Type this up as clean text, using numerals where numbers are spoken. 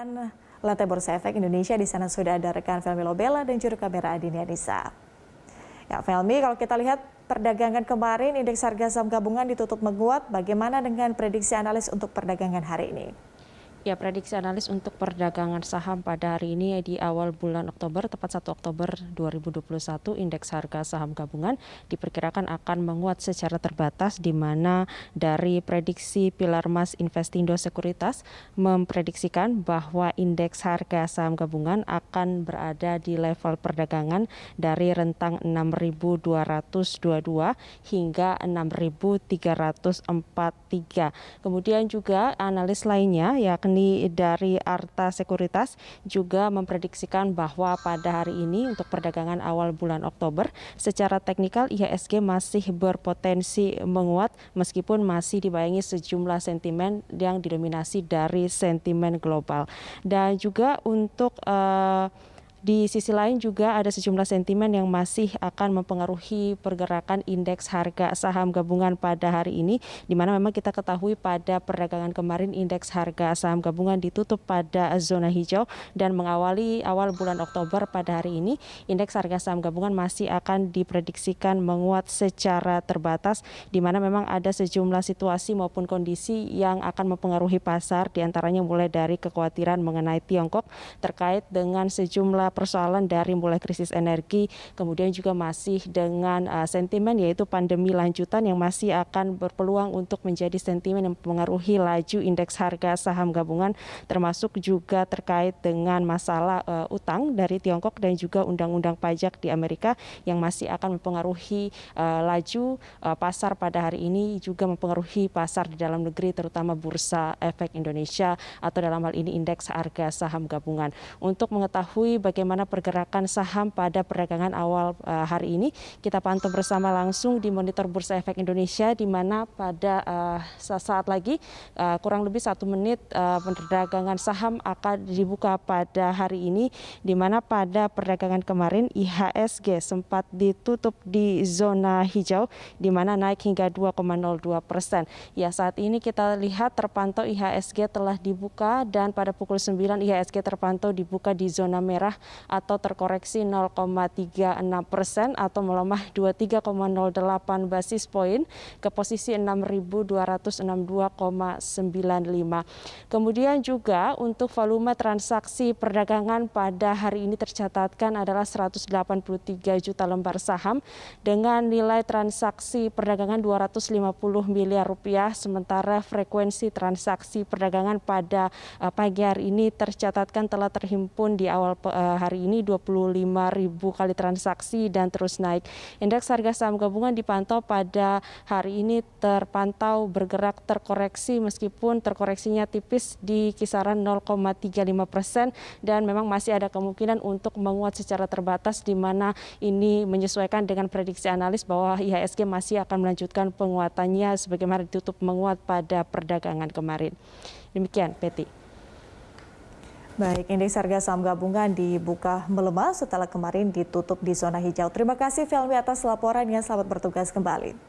pergerakan lantai bursa efek Indonesia. Di sana sudah ada rekan Felmi Lobela dan juru kamera Adinia Nisa. Ya, Felmi, kalau kita lihat perdagangan kemarin, indeks harga saham gabungan ditutup menguat. Bagaimana dengan prediksi analis untuk perdagangan hari ini? Ya, prediksi analis untuk perdagangan saham pada hari ini di awal bulan Oktober, tepat 1 Oktober 2021, indeks harga saham gabungan diperkirakan akan menguat secara terbatas, di mana dari prediksi Pilar Mas Investindo Sekuritas memprediksikan bahwa indeks harga saham gabungan akan berada di level perdagangan dari rentang 6.222 hingga 6.343. Kemudian juga analis lainnya, yakni dari Arta Sekuritas, juga memprediksikan bahwa pada hari ini untuk perdagangan awal bulan Oktober secara teknikal IHSG masih berpotensi menguat meskipun masih dibayangi sejumlah sentimen yang didominasi dari sentimen global. Dan juga untuk di sisi lain juga ada sejumlah sentimen yang masih akan mempengaruhi pergerakan indeks harga saham gabungan pada hari ini, di mana memang kita ketahui pada perdagangan kemarin indeks harga saham gabungan ditutup pada zona hijau, dan mengawali awal bulan Oktober pada hari ini indeks harga saham gabungan masih akan diprediksikan menguat secara terbatas, di mana memang ada sejumlah situasi maupun kondisi yang akan mempengaruhi pasar, diantaranya mulai dari kekhawatiran mengenai Tiongkok terkait dengan sejumlah persoalan dari mulai krisis energi, kemudian juga masih dengan sentimen yaitu pandemi lanjutan yang masih akan berpeluang untuk menjadi sentimen yang mempengaruhi laju indeks harga saham gabungan, termasuk juga terkait dengan masalah utang dari Tiongkok dan juga undang-undang pajak di Amerika yang masih akan mempengaruhi laju pasar pada hari ini, juga mempengaruhi pasar di dalam negeri terutama Bursa Efek Indonesia atau dalam hal ini indeks harga saham gabungan. Untuk mengetahui bagaimana pergerakan saham pada perdagangan awal hari ini, kita pantau bersama langsung di monitor Bursa Efek Indonesia, di mana pada saat lagi kurang lebih 1 menit perdagangan saham akan dibuka pada hari ini, di mana pada perdagangan kemarin IHSG sempat ditutup di zona hijau, di mana naik hingga 2,02%. Ya, saat ini kita lihat terpantau IHSG telah dibuka, dan pada pukul 9 IHSG terpantau dibuka di zona merah atau terkoreksi 0,36% atau melemah 23,08 basis poin ke posisi 6.262,95. Kemudian juga untuk volume transaksi perdagangan pada hari ini tercatatkan adalah 183 juta lembar saham dengan nilai transaksi perdagangan 250 miliar rupiah, sementara frekuensi transaksi perdagangan pada pagi hari ini tercatatkan telah terhimpun di awal hari ini 25.000 kali transaksi dan terus naik. Indeks harga saham gabungan dipantau pada hari ini terpantau bergerak terkoreksi, meskipun terkoreksinya tipis di kisaran 0,35%, dan memang masih ada kemungkinan untuk menguat secara terbatas, di mana ini menyesuaikan dengan prediksi analis bahwa IHSG masih akan melanjutkan penguatannya sebagaimana ditutup menguat pada perdagangan kemarin. Demikian, Peti. Baik, indeks harga saham gabungan dibuka melemah setelah kemarin ditutup di zona hijau. Terima kasih Felmi atas laporannya, selamat bertugas kembali.